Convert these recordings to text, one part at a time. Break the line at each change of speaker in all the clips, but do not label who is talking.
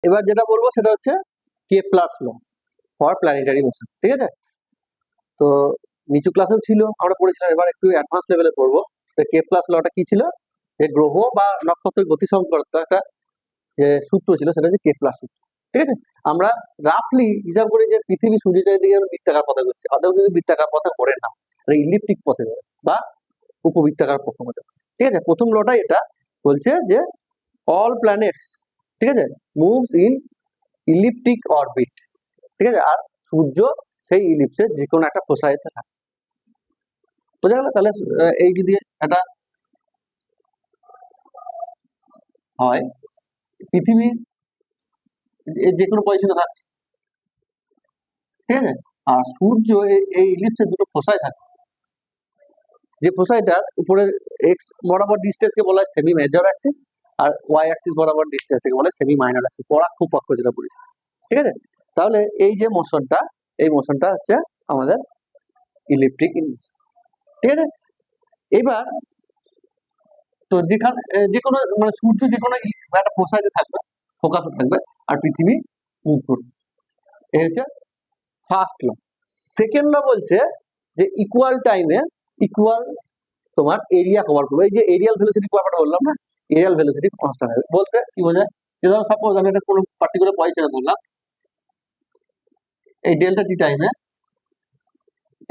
এবার যেটা বলবো সেটা হচ্ছে Kepler's law for planetary motion, ঠিক আছে? তো নিচু ক্লাসেও ছিল, আমরা পড়েছিলাম, এবার একটু অ্যাডভান্স লেভেলে পড়বো। কে প্লাস লটা কি ছিল? যে গ্রহ বা নক্ষত্রের গতি সম্পর্কিত একটা যে সূত্র ছিল, সেটা হচ্ছে কে প্লাস সূত্র, ঠিক আছে? আমরা রাফলি হিসাব করি যে পৃথিবী সূর্যের চারিদিকে বৃত্তাকার পথে ঘুরছে, আদৌ কিন্তু বৃত্তাকার পথে ঘোরে না, ইলিপ্টিক পথে ঘোরে বা উপবৃত্তাকার পথে ঘোরে, ঠিক আছে? প্রথম লটাই এটা বলছে যে অল প্ল্যানেটস, ঠিক আছে, মুভস ইন ইলিপ্টিক অরবিট, ঠিক আছে? আর সূর্য সেই ইলিপসের যে কোনো একটা প্রসারিতে থাকে, বোঝা গেল? তাহলে এই যদি একটা হয় পৃথিবী যে কোনো পজিশনে থাকছে, ঠিক আছে, আর সূর্য এই ইলিপসের দুটো ফোসাই থাকে, যে ফোসাইটার উপরের এক্স বরাবর ডিস্টেন্সকে বলা হয় সেমি মেজর অ্যাক্সিস, আর ওয়াই অ্যাক্সিস বরাবর ডিস্টেন্সকে বলা হয় সেমি মাইনর অ্যাক্সিস, পরাক্ষ পক্ষ যেটা বলেছি, ঠিক আছে? তাহলে এই যে মোশনটা, এই মোশনটা হচ্ছে আমাদের ইলেকট্রিক, ঠিক আছে? এবার তো যেখানে যে কোনো মানে সূর্য যে কোনো একটা ফোসাইতে থাকবে, ফোকাসে থাকবে, আর পৃথিবী মুভ করবে, এই হচ্ছে ফার্স্ট ল। সেকেন্ড ল বলছে যে ইকুয়াল টাইমে ইকুয়াল তোমার এরিয়া কভার করবে। এই যে এরিয়াল ভেলোসিটি ব্যাপারটা বললাম না, এরিয়াল ভেলোসিটি কনস্ট্যান্ট হবে বলতে কি বোঝায়? যে ধরো সাপোজ আমি একটা কোনো পার্টিকুলার পজিশনে ধরলাম, এই ডেল্টা টি টাইমে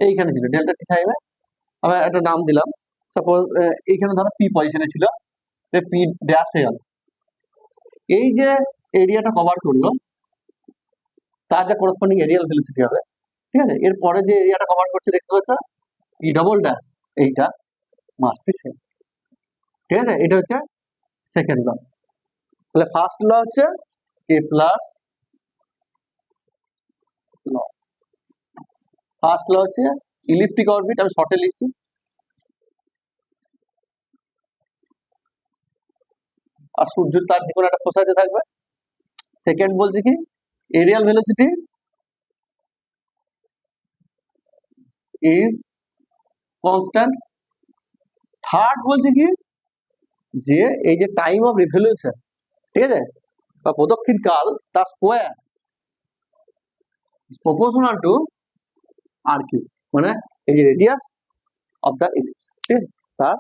এইখানে ছিল, ডেল্টা টি টাইমে আমি একটা নাম দিলাম, সাপোজ এইখানে ধরো পি পজিশনে ছিল, পি ড্যাশ এল, এই যে এরিয়াটা কভার করলো তার যা করসপন্ডিং এরিয়াল ভেলোসিটি হবে, ঠিক আছে? এরপরে যে এরিয়াটা কভার করছে দেখতে পাচ্ছ ই ডবল ড্যাশ, এইটা মাস্ট বি সেম, ঠিক আছে? এটা হচ্ছে সেকেন্ড ল। তাহলে ফার্স্ট ল হচ্ছে কে প্লাস ল, ফার্স্ট ল হচ্ছে ইলিপ্টিক অরবিট, আমি শর্টে লিখছি, আর সূর্য তার যে কোনো একটা ফোসাইতে থাকবে। সেকেন্ড বলছে কি areal velocity is constant. Third বলছে কি যে এই যে টাইম অফ রিভলিউশন, ঠিক আছে, বা প্রদক্ষিণ কাল, তার square proportional to r cube, মানে এই যে রেডিয়াস অফ দ্য ইলিপস, ঠিক আছে, তার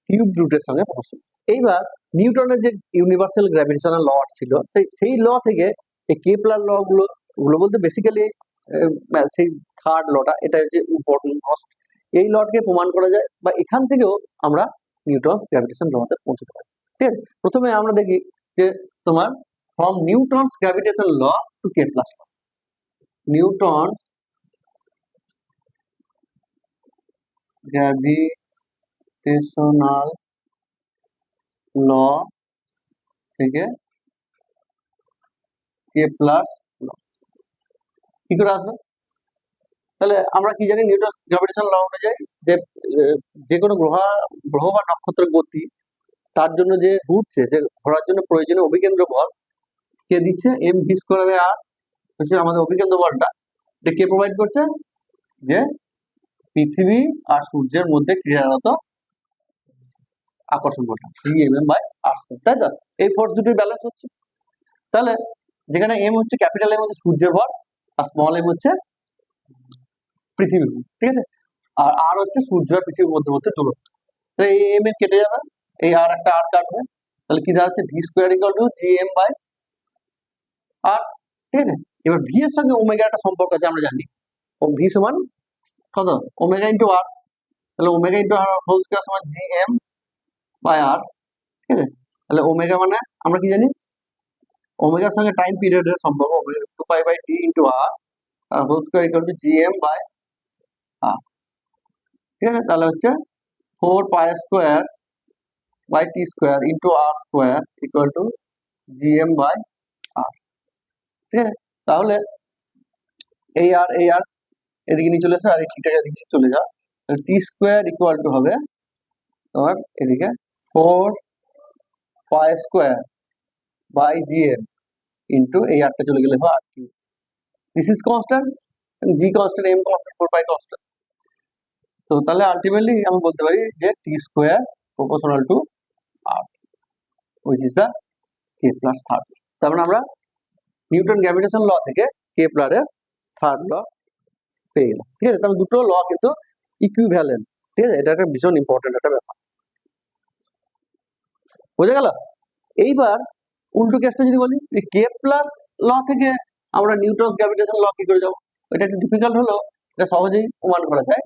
কিউব রুটের সঙ্গে প্রপোর্শনাল। এইবার নিউটনের যে ইউনিভার্সাল গ্র্যাভিটেশনাল ল ছিল, সেই ল থেকে এই কেপলার ল গুলো বলতে বেসিক্যালি সেই থার্ড লটা, এটা হচ্ছে ইম্পর্টেন্ট মোস্ট। এই লটকে প্রমাণ করা যায়, বা এখান থেকেও আমরা নিউটনস গ্র্যাভিটেশন লতে পৌঁছতে পারি, ঠিক আছে? প্রথমে আমরা দেখি যে তোমার from Newton's gravitation law to Kepler law. Newton's gravitational law থেকে কেপলার ল কি করে আসবে? তাহলে আমরা কি জানি নিউটন গ্র্যাভিটেশন ল অনুযায়ী যে যে কোনো গ্রহ বা নক্ষত্রের গতি, তার জন্য যে ঘুরছে, যে ঘোরার জন্য প্রয়োজনীয় অভিকেন্দ্র বল কে দিচ্ছে? এম ভি স্কোয়ার আর হচ্ছে আমাদের অভিকেন্দ্র বলটা, এটা কে প্রোভাইড করছে? যে পৃথিবী আর সূর্যের মধ্যে ক্রিয়ারত আকর্ষণ বলটা G M M by r square, তাই তো? এই ফোর্স দুটোই ব্যালেন্স হচ্ছে। তাহলে যেখানে এম হচ্ছে, ক্যাপিটাল এম হচ্ছে সূর্যের ভর, আর স্মল এম হচ্ছে পৃথিবীর ভর, ঠিক আছে? আর আর হচ্ছে সূর্য আর পৃথিবীর মধ্যবর্তী দূরত্ব। তো এই এম এ কেটে যাবে, এই আর একটা আর কাটবে, তাহলে কি দাঁড়াচ্ছে? V square equal to G M by R, ঠিক আছে? এবার ভি এর সঙ্গে ওমেগা একটা সম্পর্ক আছে আমরা জানি, ও ভি সমান কত? ওমেগা ইন্টু আর, তাহলে omega into R whole square সমান জি এম বাই আর, ঠিক আছে? তাহলে ওমেগা মানে আমরা কি জানি? ওমেগার সঙ্গে টাইম পিরিয়ডের সম্পর্ক, omega 2 pi by T into R whole square equal to G M by R, ঠিক আছে? তাহলে হচ্ছে 4 pi square by T square into R square equal to G M by R, ঠিক আছে? তাহলে এই আর এদিকে নিয়ে চলে আসে, আর এই থিটা এদিকে চলে যাও, টি স্কোয়ার ইকুয়াল টু হবে তোমার এদিকে 4 pi square by G M into এই আরটা চলে গেলে হয় R cube. This is constant, G constant, M constant, 4 pi constant. তো তাহলে আলটিমেটলি আমি বলতে পারি যে T square proportional to R, which is the k plus third. তার মানে আমরা নিউটন গ্র্যাভিটেশন ল থেকে কেপলারের থার্ড ল পেয়ে গেলাম। ঠিক আছে, তবে দুটো ল কিন্তু ইকুইভ্যালেন্ট। ঠিক আছে, এটা একটা ভীষণ ইম্পর্টেন্ট একটা ব্যাপার। বোঝা গেল? এইবার উল্টো কেসটা যদি বলি, কেপলার ল থেকে আমরা নিউটনস গ্র্যাভিটেশন ল কি করে যাবো? এটা একটু ডিফিকাল্ট হলো, এটা সহজেই প্রমাণ করা যায়।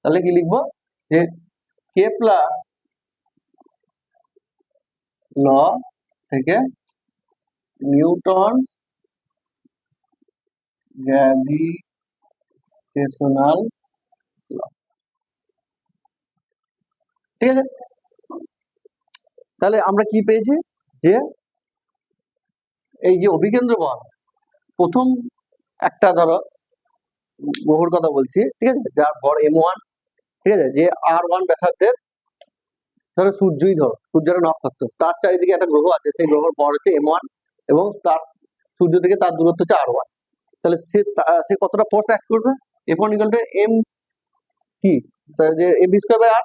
তাহলে কি লিখবো, যে কেপলার ল থেকে নিউটন গ্র্যাভিটেশনাল ল। ঠিক আছে, তাহলে আমরা কি পেয়েছি, যে এই যে অভিকেন্দ্র বল, প্রথম একটা ধরো গ্রহর কথা বলছি, ঠিক আছে, যার ভর m1, ঠিক আছে, যে r1 ব্যাসার্ধের, ধরো সূর্যই, ধরো সূর্য একটা নক্ষত্র, তার চারিদিকে একটা গ্রহ আছে, সেই গ্রহের ভর হচ্ছে m1 এবং তার সূর্য থেকে তার দূরত্ব হচ্ছে r1। তাহলে সে কতটা ফোর্স অ্যাক্ট করবে? F1 = m কি, যে mv²/r।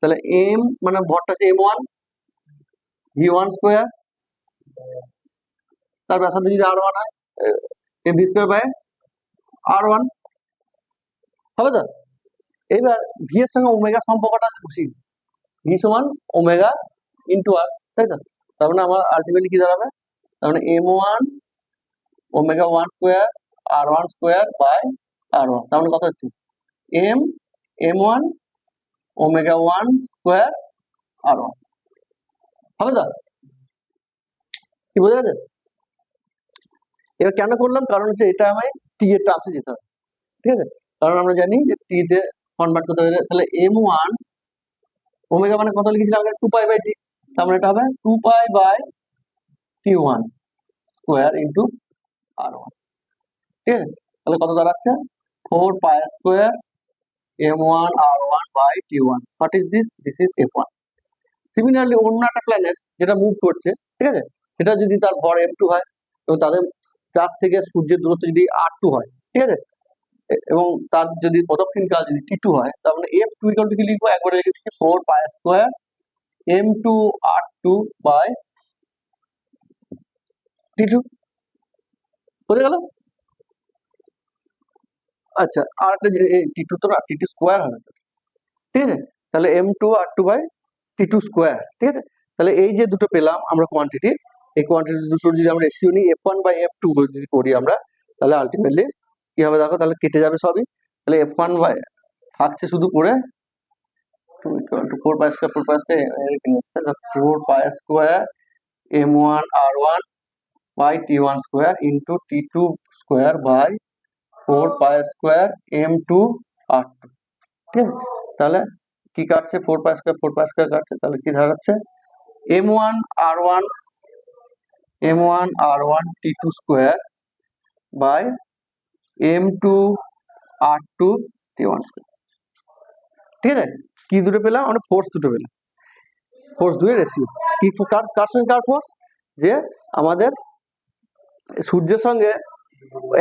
তাহলে m মানে ভরটা হচ্ছে m1 v1², তার ব্যাসার্ধ যদি r1 হয়, mv²/r1 হবে তো। এইবার ভি এর সঙ্গে ওমেগা সম্পর্কটা বসিয়ে, ভি সমান ওমেগা ইন্টু আর, তাই তো। তার মানে আমার আলটিমেটলি কি দাঁড়াবে, তার মানে m1 ω1² r1² তার মানে কত হচ্ছে, m1 ω1² r1 হবে তো। কি বোঝা গেছে? এবার কেন করলাম, কারণ হচ্ছে এটা আমায় টি এর টার্মসে যেতে হবে। ঠিক আছে, কারণ আমরা জানি যে টি তে কনভার্ট করতে হবে। তাহলে m1 ওমেগা মানে কত লিখেছিলাম আগে, 2π/t, তার মানে এটা হবে 2π/t1² ইন্টু r1। ঠিক আছে, তাহলে কত দাঁড়াচ্ছে, 4π² m1 r1/t1। What is this? This is f1। Similarly অন্য একটা প্ল্যানেট যেটা মুভ করছে, ঠিক আছে, সেটা যদি তার ভর m2 হয় এবং তাদের চাঁদ থেকে সূর্যের দূরত্ব যদি r2 হয়, ঠিক আছে, এবং তার যদি প্রদক্ষিণ কাল যদি t2 হয়, তার মানে f2 = কি লিখবো, একবারে লিখে দিচ্ছি 4π² m2 r2/t2। বোঝা গেল? আচ্ছা, আর একটা যে t2 তো না, t2² হবে তো। ঠিক আছে, তাহলে m2 r2/t2²। ঠিক আছে, তাহলে এই যে দুটো পেলাম আমরা কোয়ান্টিটি, এই কোয়ান্টিটি দুটো যদি আমরা রেশিও নিই f1/f2 যদি করি আমরা, তাহলে আলটিমেটলি কি হবে দেখো, তাহলে কেটে যাবে সবই। তাহলে f1 থাকছে শুধু করে 4π² m1 r1/t1² into t2² m2 r2। ঠিক আছে, তাহলে কি কাটছে, 4π² কাটছে, তাহলে কি দাঁড়াচ্ছে, m1 r1 t2² m2 r2 t1²। ঠিক আছে, কি দুটো পেলাম আমরা, ফোর্স দুটো পেলাম, ফোর্স দুয়ের রেশিও। কি কার সঙ্গে কার ফোর্স, যে আমাদের সূর্যের সঙ্গে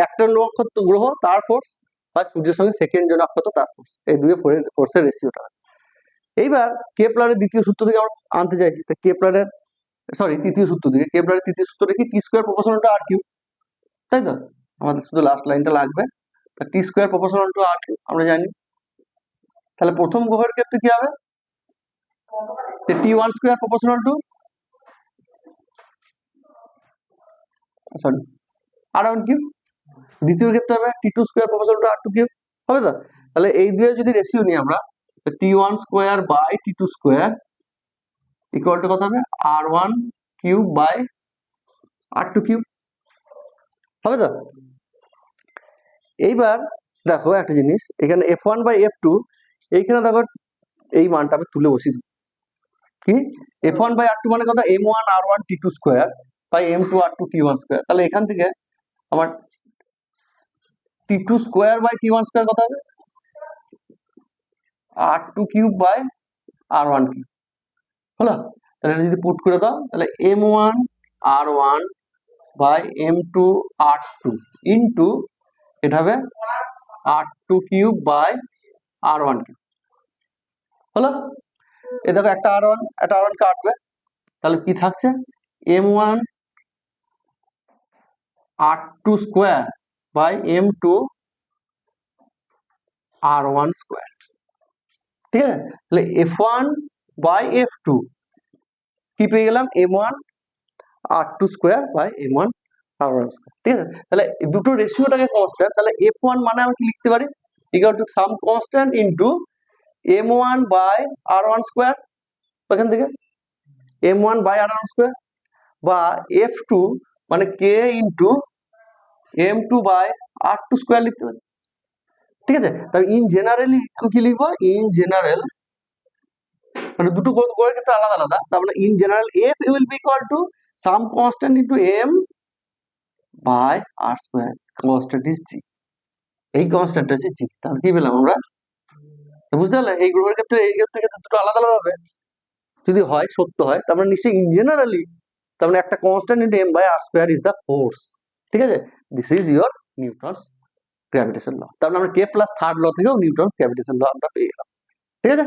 একটা নক্ষত্র গ্রহ তার ফোর্স, বা সূর্যের সঙ্গে সেকেন্ড যে নক্ষত্র তার ফোর্স, এই দুই ফোর্সের রেশিওটা। এইবার কেপলারের দ্বিতীয় সূত্র থেকে আমরা আনতে চাইছি, তা কেপলারের তৃতীয় সূত্র থেকে, কেপলারের তৃতীয় সূত্রটা কি, t² প্রপোর্শনাল টু r3, তাই তো। আমাদের শুধু লাস্ট লাইনটা লাগবে, তা t² প্রপোর্শনাল টু r3 আমরা জানি। তাহলে প্রথম গ্রহের ক্ষেত্রে কি হবে, t1² প্রপোর্শনাল টু r1³। দ্বিতীয় ক্ষেত্রে হবে t2² প্রপোর্শনাল টু r2³ হবে তো। তাহলে এই দুয়ের যদি রেশিও নিই আমরা, t1²/t2² ইকুয়াল টু কত হবে, r1³ হবে তো। এইবার দেখো একটা জিনিস, এখানে f1/f2, এইখানে দেখো এই মানটা আমি তুলে বসিয়ে দেবো, কি f1/r2 মানে কত, m1 r1 t2² m2 r2 t1²। তাহলে এখান থেকে আমার t2²/t1² কত হবে, r2³/r1³ হলো। তাহলে এটা যদি পুট করে দাও, তাহলে m1 r1 m2 r2 into এটা হবে r2³/r1³ হলো। এ দেখো একটা r1 কাটবে, তাহলে কি থাকছে, m1 r2 square by m2 r1 square. ঠিক আছে, তাহলে f1 বাই f2 কি পেয়ে গেলাম, m1 r2 square by m1 r1 square. ঠিক আছে, তাহলে দুটো রেশিওটাকে কনস্ট্যান্ট, তাহলে f1 মানে আমি কি লিখতে পারি, equal to some constant into m1 by r1 square, ওখান থেকে m1 বাই r1 স্কোয়ার, বা f2 মানে k into m2 by r2 square লিখতে পারি। ঠিক আছে, তাহলে ইন জেনারেলি আমি কি লিখবো, ইন জেনারেল মানে দুটো করে কিন্তু আলাদা আলাদা, তার মানে in general f will be equal to some constant into m by r square, constant is g, এই কনস্ট্যান্ট হচ্ছে g। তাহলে কি পেলাম আমরা, বুঝতে পারলে এই গ্রুপের ক্ষেত্রে এই ক্ষেত্রে দুটো আলাদা আলাদা হবে, যদি হয় সত্য হয় তার মানে নিশ্চয়ই ইন জেনারেলি, তার মানে একটা constant into m by r square is the force. ঠিক আছে, this is your Newton's gravitation law. তার মানে আমরা কে প্লাস থার্ড ল থেকেও নিউটনস গ্র্যাভিটেশন ল আমরা পেয়ে গেলাম। ঠিক আছে।